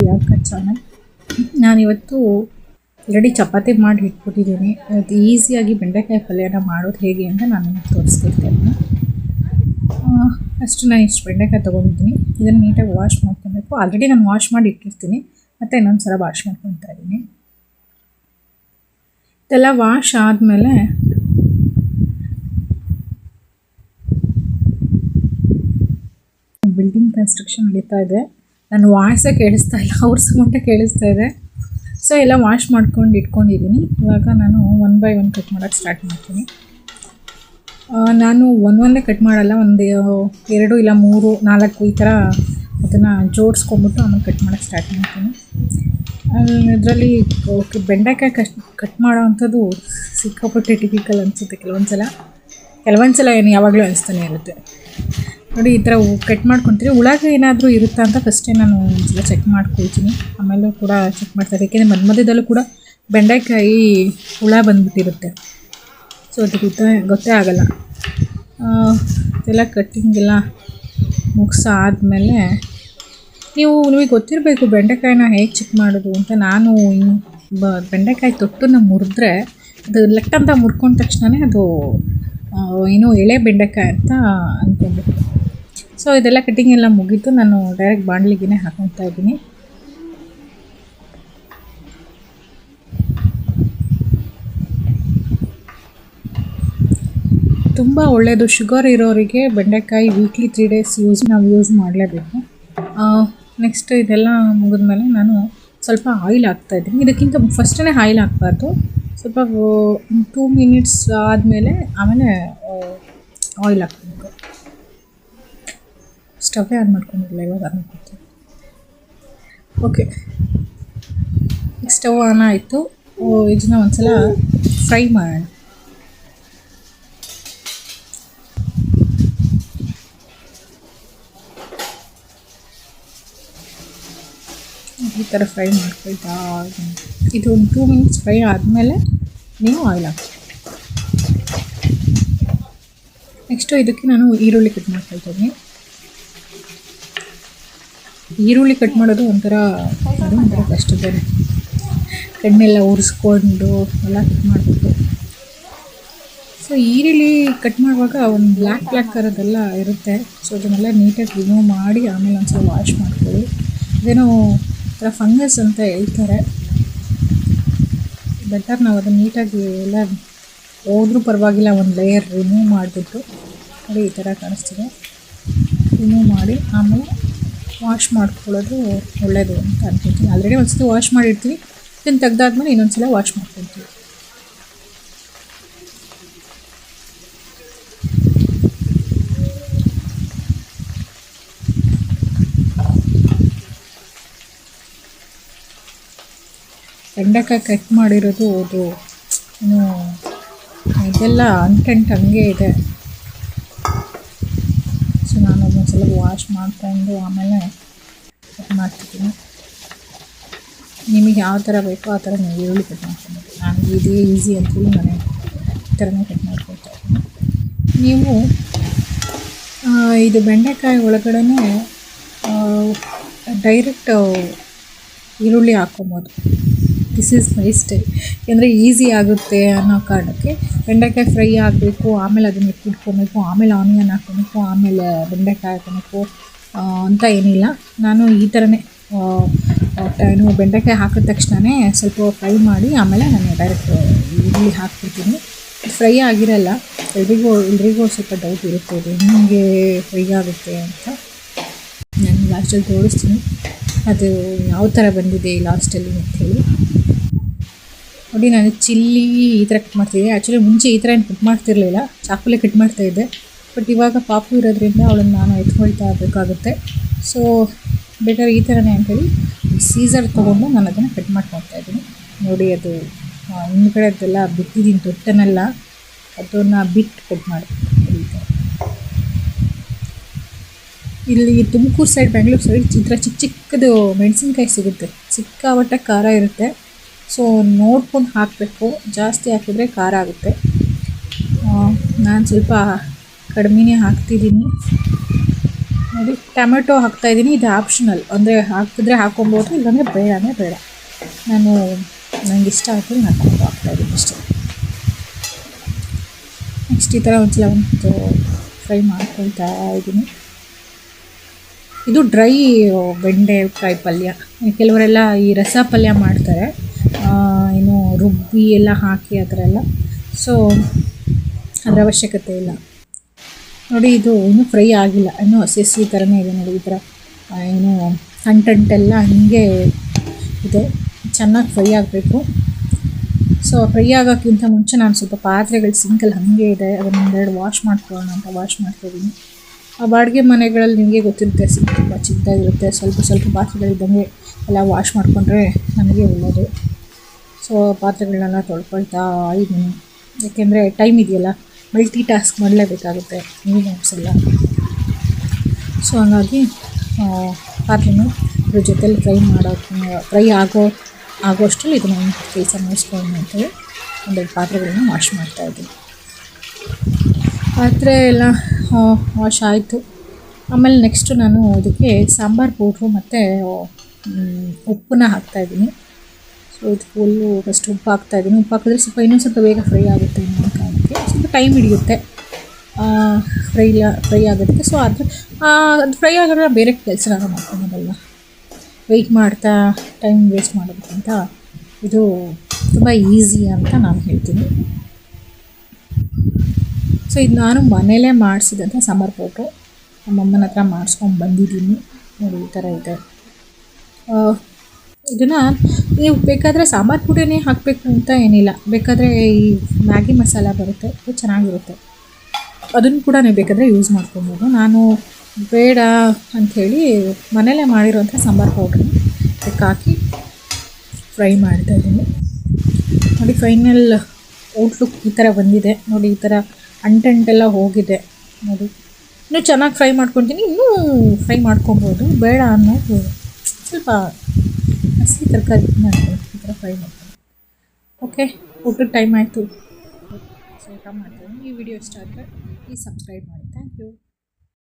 Priyanka channel. ನಾನಿವತ್ತು already chapati ಮಾಡಿ ಇಟ್ಬಿಟ್ಟಿದ್ದೀನಿ. ಇವತ್ತು ಈಸಿಯಾಗಿ ಬೆಂಡೆಕಾಯಿ ಪಲ್ಯನ ಮಾಡೋದು ಹೇಗೆ ಅಂತ ನಾನು ತೋರಿಸ್ಕೊಡ್ತೇನೆ. ಅಷ್ಟು ನಾನು ಇಷ್ಟು ಬೆಂಡೆಕಾಯಿ ತೊಗೊಂಡಿದ್ದೀನಿ. ಇದನ್ನು ನೀಟಾಗಿ ವಾಶ್ ಮಾಡ್ಕೊಬೇಕು. ಆಲ್ರೆಡಿ ನಾನು ವಾಶ್ ಮಾಡಿ ಇಟ್ಟಿರ್ತೀನಿ, ಮತ್ತು ಇನ್ನೊಂದು ಸಲ ವಾಶ್ ಮಾಡ್ಕೊತಾ ಇದ್ದೀನಿ. ಇದೆಲ್ಲ ವಾಶ್ ಆದಮೇಲೆ ಬಿಲ್ಡಿಂಗ್ ಕನ್ಸ್ಟ್ರಕ್ಷನ್ ನಡೀತಾ ಇದೆ. ನಾನು ವಾಯ್ಸೇ ಕೇಳಿಸ್ತಾ ಇಲ್ಲ, ಅವ್ರ ಸಮೇತ ಕೇಳಿಸ್ತಾ ಇದೆ. ಸೊ ಎಲ್ಲ ವಾಶ್ ಮಾಡ್ಕೊಂಡು ಇಟ್ಕೊಂಡಿದ್ದೀನಿ. ಇವಾಗ ನಾನು 1 by 1 ಕಟ್ ಮಾಡೋಕ್ಕೆ ಸ್ಟಾರ್ಟ್ ಮಾಡ್ತೀನಿ. ನಾನು ಒಂದೇ ಕಟ್ ಮಾಡಲ್ಲ, ಒಂದು 2 ಇಲ್ಲ 3 4 ಈ ಥರ ಅದನ್ನು ಜೋಡಿಸ್ಕೊಂಬಿಟ್ಟು ಆಮೇಲೆ ಕಟ್ ಮಾಡೋಕ್ಕೆ ಸ್ಟಾರ್ಟ್ ಮಾಡ್ತೀನಿ. ಇದರಲ್ಲಿ ಬೆಂಡೆಕಾಯಿ ಕಟ್ ಮಾಡೋ ಅಂಥದ್ದು ಸಿಕ್ಕಾಪಟ್ಟೆ ಟಿಪಿಕಲ್ ಅನಿಸುತ್ತೆ. ಕೆಲವೊಂದು ಸಲ ಏನು ಯಾವಾಗಲೂ ಅನಿಸ್ತಾನೆ ಇರುತ್ತೆ ನೋಡಿ. ಈ ಥರ ಕಟ್ ಮಾಡ್ಕೊತೀನಿ. ಒಳಗೆ ಏನಾದರೂ ಇರುತ್ತಾ ಅಂತ ಫಸ್ಟೇ ನಾನು ಒಂದ್ಸಲ ಚೆಕ್ ಮಾಡ್ಕೊಳ್ತೀನಿ. ಆಮೇಲೂ ಕೂಡ ಚೆಕ್ ಮಾಡ್ತಾರೆ, ಏಕೆಂದರೆ ಮಧ್ಯದಲ್ಲೂ ಕೂಡ ಬೆಂಡೆಕಾಯಿ ಹುಳ ಬಂದುಬಿಟ್ಟಿರುತ್ತೆ. ಸೊ ಅದು ಗೊತ್ತೇ ಆಗಲ್ಲ. ಇದೆಲ್ಲ ಕಟ್ಟಿಂಗೆಲ್ಲ ಮುಗಿಸಾದ್ಮೇಲೆ ನಿಮಗೆ ಗೊತ್ತಿರಬೇಕು ಬೆಂಡೆಕಾಯಿನ ಹೇಗೆ ಚೆಕ್ ಮಾಡೋದು ಅಂತ. ನಾನು ಬೆಂಡೆಕಾಯಿ ತೊಟ್ಟನ್ನು ಮುರಿದ್ರೆ ಅದು ಲೆಕ್ಕಂತ ಮುರ್ಕೊಂಡ ತಕ್ಷಣವೇ ಅದು ಏನೋ ಎಳೆ ಬೆಂಡೆಕಾಯಿ ಅಂತ ಅಂದ್ಕೊಂಡ್ಬಿಟ್ಟು. ಸೊ ಇದೆಲ್ಲ ಕಟ್ಟಿಂಗ್ ಎಲ್ಲ ಮುಗೀತು. ನಾನು ಡೈರೆಕ್ಟ್ ಬಾಣಲಿಗೆ ಹಾಕೊತಾ ಇದ್ದೀನಿ. ತುಂಬ ಒಳ್ಳೆಯದು. ಶುಗರ್ ಇರೋರಿಗೆ ಬೆಂಡೆಕಾಯಿ ವೀಕ್ಲಿ 3 days ನಾವು ಯೂಸ್ ಮಾಡಲೇಬೇಕು. ನೆಕ್ಸ್ಟ್ ಇದೆಲ್ಲ ಮುಗಿದ್ಮೇಲೆ ನಾನು ಸ್ವಲ್ಪ ಆಯಿಲ್ ಹಾಕ್ತಾಯಿದ್ದೀನಿ. ಇದಕ್ಕಿಂತ ಫಸ್ಟೇ ಆಯಿಲ್ ಹಾಕಬಾರ್ದು. ಸ್ವಲ್ಪ 2 minutes ಆದಮೇಲೆ ಆಮೇಲೆ ಆಯಿಲ್ ಹಾಕಬೇಕು. ಸ್ಟವ್ವೇ ಆನ್ ಮಾಡ್ಕೊಂಡಿರಲಿಲ್ಲ, ಇವಾಗ ಆನ್ ಮಾಡ್ಕೊತೀನಿ. ಓಕೆ, ಸ್ಟವ್ ಆನ್ ಆಯಿತು. ಇದನ್ನ ಒಂದ್ಸಲ ಫ್ರೈ ಮಾಡೋಣ. ಈ ಥರ ಫ್ರೈ ಮಾಡ್ಕೊಳ್ತಾ ಇದು ಒಂದು 2 minutes ಫ್ರೈ ಆದಮೇಲೆ ನೀವು ಆಯಿಲ್ ಹಾಕಿ. ನೆಕ್ಸ್ಟು ಇದಕ್ಕೆ ನಾನು ಈರುಳ್ಳಿ ಕಟ್ ಮಾಡ್ಕೊಳ್ತೀನಿ. ಈರುಳ್ಳಿ ಕಟ್ ಮಾಡೋದು ಒಂಥರ ಕಷ್ಟದ. ಕಣ್ಣೆಲ್ಲ ಉರಿಸ್ಕೊಂಡು ಎಲ್ಲ ಕಟ್ ಮಾಡಬೇಕು. ಸೊ ಈರುಳ್ಳಿ ಕಟ್ ಮಾಡುವಾಗ ಒಂದು ಬ್ಲ್ಯಾಕ್ ಕರದೆಲ್ಲ ಇರುತ್ತೆ. ಸೊ ಅದನ್ನೆಲ್ಲ ನೀಟಾಗಿ ರಿಮೂವ್ ಮಾಡಿ ಆಮೇಲೆ ಒಂದ್ಸಲ ವಾಶ್ ಮಾಡ್ಕೊಳ್ಳಿ. ಇದೇನೋ ಥರ ಫಂಗಸ್ ಅಂತ ಹೇಳ್ತಾರೆ. ಬೆಟರ್ ನಾವು ಅದನ್ನು ನೀಟಾಗಿ ಎಲ್ಲ ಹೋದ್ರೂ ಪರವಾಗಿಲ್ಲ, ಒಂದು ಲೇಯರ್ ರಿಮೂವ್ ಮಾಡಿಬಿಟ್ಟು ನೋಡಿ ಈ ಥರ ಕಾಣಿಸ್ತಿದೆ. ರಿಮೂವ್ ಮಾಡಿ ಆಮೇಲೆ ವಾಶ್ ಮಾಡ್ಕೊಳ್ಳೋದು ಒಳ್ಳೆಯದು ಅಂತ ಅನ್ಕೊಳ್ತೀನಿ. ಆಲ್ರೆಡಿ ಒಂದು ಸಲ ವಾಶ್ ಮಾಡಿರ್ತೀವಿ, ಇದನ್ನು ತೆಗ್ದಾದ್ಮೇಲೆ ಇನ್ನೊಂದು ಸಲ ವಾಶ್ ಮಾಡ್ಕೊಳ್ತೀವಿ. ಬೆಂಡೆಕಾಯಿ ಕಟ್ ಮಾಡಿರೋದು ಅದು ಏನು ಇದೆಲ್ಲ ಅಂಟೆಂಟ್ ಹಂಗೆ ಇದೆ. ಸೊ ನಾನು ಅದೊಂದು ಸಲ ವಾಶ್ ಮಾಡಿಕೊಂಡು ಆಮೇಲೆ ಕಟ್ ಮಾಡ್ತಿದ್ದೀನಿ. ನಿಮಗೆ ಯಾವ ಥರ ಬೇಕೋ ಆ ಥರ ನೀವು ಈರುಳ್ಳಿ ಕಟ್ ಮಾಡ್ಕೊಬೇಕು. ನಾನು ಇದೇ ಈಸಿ ಅಂತೇಳಿ ನಾನು ಈ ಥರನೇ ಕಟ್ ಮಾಡ್ಕೊಳ್ತಾ ಇದ್ದೀನಿ. ನೀವು ಇದು ಬೆಂಡೆಕಾಯಿ ಒಳಗಡೆ ಡೈರೆಕ್ಟ್ ಈರುಳ್ಳಿ ಹಾಕ್ಕೊಬೋದು. This is my style. ಅಂದರೆ ಈಸಿ ಆಗುತ್ತೆ ಅನ್ನೋ ಕಾರಣಕ್ಕೆ ಬೆಂಡೆಕಾಯಿ ಫ್ರೈ ಆಗಬೇಕು, ಆಮೇಲೆ ಅದನ್ನು ಇಟ್ಬಿಟ್ಕೊಬೇಕು, ಆಮೇಲೆ ಆನಿಯನ್ ಹಾಕ್ಕೊಬೇಕು, ಆಮೇಲೆ ಬೆಂಡೆಕಾಯಿ ಹಾಕ್ಕೊಬೇಕು ಅಂತ ಏನಿಲ್ಲ. ನಾನು ಈ ಥರನೇ ಏನು ಬೆಂಡೆಕಾಯಿ ಹಾಕಿದ ತಕ್ಷಣವೇ ಸ್ವಲ್ಪ ಫ್ರೈ ಮಾಡಿ ಆಮೇಲೆ ನಾನು ಡೈರೆಕ್ಟ್ ಈರುಳ್ಳಿ ಹಾಕ್ಬಿಡ್ತೀನಿ. ಫ್ರೈ ಆಗಿರಲ್ಲ. ಎಲ್ರಿಗೂ ಸ್ವಲ್ಪ ಡೌಟ್ ಇರುತ್ತೆ, ಇದು ನಿಮಗೆ ಫ್ರೈ ಆಗುತ್ತೆ ಅಂತ. ನಾನು ಲಾಸ್ಟಲ್ಲಿ ತೋರಿಸ್ತೀನಿ ಅದು ಯಾವ ಥರ ಬಂದಿದೆ ಲಾಸ್ಟಲ್ಲಿ ಅಂಥೇಳಿ. ನೋಡಿ, ನಾನು ಚಿಲ್ಲಿ ಈ ಥರ ಕಟ್ ಮಾಡ್ತಿದ್ದೆ. ಆ್ಯಕ್ಚುಲಿ ಮುಂಚೆ ಈ ಥರ ಏನು ಕಟ್ ಮಾಡ್ತಿರಲಿಲ್ಲ, ಚಾಕುಲೇ ಕಟ್ ಮಾಡ್ತಾಯಿದ್ದೆ. ಬಟ್ ಇವಾಗ ಪಾಪು ಇರೋದ್ರಿಂದ ಅವಳನ್ನು ನಾನು ಎತ್ಕೊಳ್ತಾ ಬೇಕಾಗುತ್ತೆ. ಸೊ ಬೆಟರ್ ಈ ಥರನೇ ಅಂಥೇಳಿ ಸೀಸರ್ ತೊಗೊಂಡು ನಾನು ಅದನ್ನು ಕಟ್ ಮಾಡ್ಕೊಳ್ತಾ ಇದ್ದೀನಿ. ನೋಡಿ, ಅದು ಹಿಂದ್ಗಡೆದೆಲ್ಲ ಬಿಟ್ಟಿದ್ದೀನಿ, ತೊಟ್ಟನ್ನೆಲ್ಲ ಅದನ್ನು ಬಿಟ್ಟು ಕಟ್ ಮಾಡಿ. ಇಲ್ಲಿ ತುಮಕೂರು ಸೈಡ್, ಬೆಂಗಳೂರು ಸೈಡ್ ಈ ಥರ ಚಿಕ್ಕದು ಮೆಣಸಿನ್ಕಾಯಿ ಸಿಗುತ್ತೆ. ಸಿಕ್ಕಾಪಟ್ಟೆ ಖಾರ ಇರುತ್ತೆ. ಸೊ ನೋಡ್ಕೊಂಡು ಹಾಕಬೇಕು, ಜಾಸ್ತಿ ಹಾಕಿದ್ರೆ ಖಾರ ಆಗುತ್ತೆ. ನಾನು ಸ್ವಲ್ಪ ಕಡಿಮೆನೇ ಹಾಕ್ತಿದ್ದೀನಿ. ನೋಡಿ ಟೊಮೆಟೊ ಹಾಕ್ತಾಯಿದ್ದೀನಿ, ಇದು ಆಪ್ಷನಲ್, ಅಂದರೆ ಹಾಕಿದ್ರೆ ಹಾಕ್ಕೊಬೋದು, ಇಲ್ಲಾಂದರೆ ಬೇಡನೇ ಬೇಡ. ನನಗೆ ಇಷ್ಟ ಆಗ್ತದೆ, ನಾನು ಟೊಮೆಟೊ ಹಾಕ್ತಾಯಿದ್ದೀನಿ ಅಷ್ಟೇ. ನೆಕ್ಸ್ಟ್ ಈ ಥರ ಒಂದು ಫ್ರೈ ಮಾಡ್ಕೊಳ್ತಾ ಇದ್ದೀನಿ. ಇದು ಡ್ರೈ ಬೆಂಡೆಕಾಯಿ ಪಲ್ಯ. ಕೆಲವರೆಲ್ಲ ಈ ರಸ ಪಲ್ಯ ಮಾಡ್ತಾರೆ, ಏನು ರುಬ್ಬಿ ಎಲ್ಲ ಹಾಕಿ ಆ ಥರ ಎಲ್ಲ. ಸೊ ಅದರ ಅವಶ್ಯಕತೆ ಇಲ್ಲ. ನೋಡಿ ಇದು ಇನ್ನೂ ಫ್ರೈ ಆಗಿಲ್ಲ, ಇನ್ನೂ ಹಸಿ ಥರನೇ ಇದೆ ನೋಡಿ. ಈ ಥರ ಏನು ಕಂಟೆಂಟೆಲ್ಲ ಹಾಗೆ ಇದೆ, ಚೆನ್ನಾಗಿ ಫ್ರೈ ಆಗಬೇಕು. ಸೊ ಫ್ರೈ ಆಗೋಕ್ಕಿಂತ ಮುಂಚೆ ನಾನು ಸ್ವಲ್ಪ ಪಾತ್ರೆಗಳು ಸಿಂಕಲ್ಲಿ ಹಾಗೆ ಇದೆ, ಅದನ್ನೊಂದೆರಡು ವಾಶ್ ಮಾಡ್ಕೊಳ್ಳೋಣ ಅಂತ ವಾಶ್ ಮಾಡ್ತಾಯಿದ್ದೀನಿ. ಆ ಬಾಡಿಗೆ ಮನೆಗಳಲ್ಲಿ ನಿಮಗೆ ಗೊತ್ತಿರುತ್ತೆ, ಸಿಂಕ್ ತುಂಬ ಚಿಕ್ಕದಾಗಿರುತ್ತೆ, ಸ್ವಲ್ಪ ಪಾತ್ರೆಗಳಿದ್ದಂಗೆ ಎಲ್ಲ ವಾಶ್ ಮಾಡಿಕೊಂಡ್ರೆ ನಮಗೆ ಒಳ್ಳೆಯದು. ಸೊ ಪಾತ್ರೆಗಳನ್ನೆಲ್ಲ ತೊಳ್ಕೊಳ್ತಾ ಇದ್ದೀನಿ, ಏಕೆಂದರೆ ಟೈಮ್ ಇದೆಯಲ್ಲ, ಮಲ್ಟಿ ಟಾಸ್ಕ್ ಮಾಡಲೇಬೇಕಾಗುತ್ತೆ ಈ ಎಲ್ಲ. ಸೊ ಹಾಗಾಗಿ ಪಾತ್ರೆನೂ ಇದ್ರ ಜೊತೆಲಿ ಫ್ರೈ ಆಗೋಷ್ಟರಲ್ಲಿ ಇದು ನಾನು ಕೆಲಸ ಮುಗಿಸ್ಕೊಂಡು ಅಂತೇಳಿ ಒಂದೆರಡು ಪಾತ್ರೆಗಳನ್ನ ವಾಶ್ ಮಾಡ್ತಾಯಿದ್ದೀನಿ. ಪಾತ್ರೆ ಎಲ್ಲ ವಾಶ್ ಆಯಿತು. ಆಮೇಲೆ ನೆಕ್ಸ್ಟು ನಾನು ಇದಕ್ಕೆ ಸಾಂಬಾರು ಪೌಡ್ರು ಮತ್ತು ಉಪ್ಪನ್ನ ಹಾಕ್ತಾಯಿದ್ದೀನಿ. ಸೊ ಇದು ಫುಲ್ಲು ಫಸ್ಟ್ ಉಪ್ಪು ಹಾಕ್ತಾಯಿದ್ದೀನಿ. ಉಪ್ಪು ಹಾಕಿದ್ರೆ ಇನ್ನೂ ಸ್ವಲ್ಪ ಬೇಗ ಫ್ರೈ ಆಗುತ್ತೆ ಅನ್ನೋ ಕಾರಣಕ್ಕೆ, ಸ್ವಲ್ಪ ಟೈಮ್ ಹಿಡಿಯುತ್ತೆ ಫ್ರೈ ಆಗೋದಕ್ಕೆ. ಸೊ ಅದು ಫ್ರೈ ಆಗೋದ್ರೆ ಬೇರೆ ಕೆಲಸ ಮಾಡ್ಕೊಳೋದಲ್ಲ, ವೆಯ್ಟ್ ಮಾಡ್ತಾ ಟೈಮ್ ವೇಸ್ಟ್ ಮಾಡೋದಕ್ಕಿಂತ ಇದು ತುಂಬ ಈಸಿ ಅಂತ ನಾನು ಹೇಳ್ತೀನಿ. ಸೊ ಇದು ನಾನು ಮನೇಲೇ ಮಾಡಿಸಿದಂಥ ಸಾಂಬಾರು ಪೌಡ್ರು, ನಮ್ಮಮ್ಮನ ಹತ್ರ ಮಾಡಿಸ್ಕೊಂಡು ಬಂದಿದ್ದೀನಿ. ನೋಡಿ ಈ ಥರ ಇದೆ. ಇದನ್ನು ನೀವು ಬೇಕಾದರೆ ಸಾಂಬಾರು ಪುಡಿನೇ ಹಾಕಬೇಕು ಅಂತ ಏನಿಲ್ಲ, ಬೇಕಾದರೆ ಈ ಮ್ಯಾಗಿ ಮಸಾಲ ಬರುತ್ತೆ, ಅದು ಚೆನ್ನಾಗಿರುತ್ತೆ, ಅದನ್ನು ಕೂಡ ನೀವು ಬೇಕಾದರೆ ಯೂಸ್ ಮಾಡ್ಕೊಬೋದು. ನಾನು ಬೇಡ ಅಂಥೇಳಿ ಮನೇಲೇ ಮಾಡಿರೋಂಥ ಸಾಂಬಾರು ಪೌಡ್ರನ್ನ ಅದಕ್ಕೆ ಹಾಕಿ ಫ್ರೈ ಮಾಡ್ತಾಯಿದ್ದೀನಿ. ನೋಡಿ ಫೈನಲ್ ಔಟ್ಲುಕ್ ಈ ಥರ ಬಂದಿದೆ. ನೋಡಿ ಈ ಥರ ಅಂಟೆಂಟೆಲ್ಲ ಹೋಗಿದೆ ನೋಡಿ. ಇನ್ನೂ ಚೆನ್ನಾಗಿ ಫ್ರೈ ಮಾಡ್ಕೊತೀನಿ, ಇನ್ನೂ ಫ್ರೈ ಮಾಡ್ಕೊಬೋದು, ಬೇಡ ಅನ್ನೋದು ಸ್ವಲ್ಪ ಹಸಿ ತರಕಾರಿ ಈ ಥರ ಫ್ರೈ ಮಾಡ್ತೀನಿ. ಓಕೆ, ಊಟದ ಟೈಮ್ ಆಯಿತು, ಊಟ ಮಾಡ್ತೀನಿ. ಈ ವಿಡಿಯೋ ಇಷ್ಟ ಆದರೆ ಪ್ಲೀಸ್ ಸಬ್ಸ್ಕ್ರೈಬ್ ಮಾಡಿ. Thank you.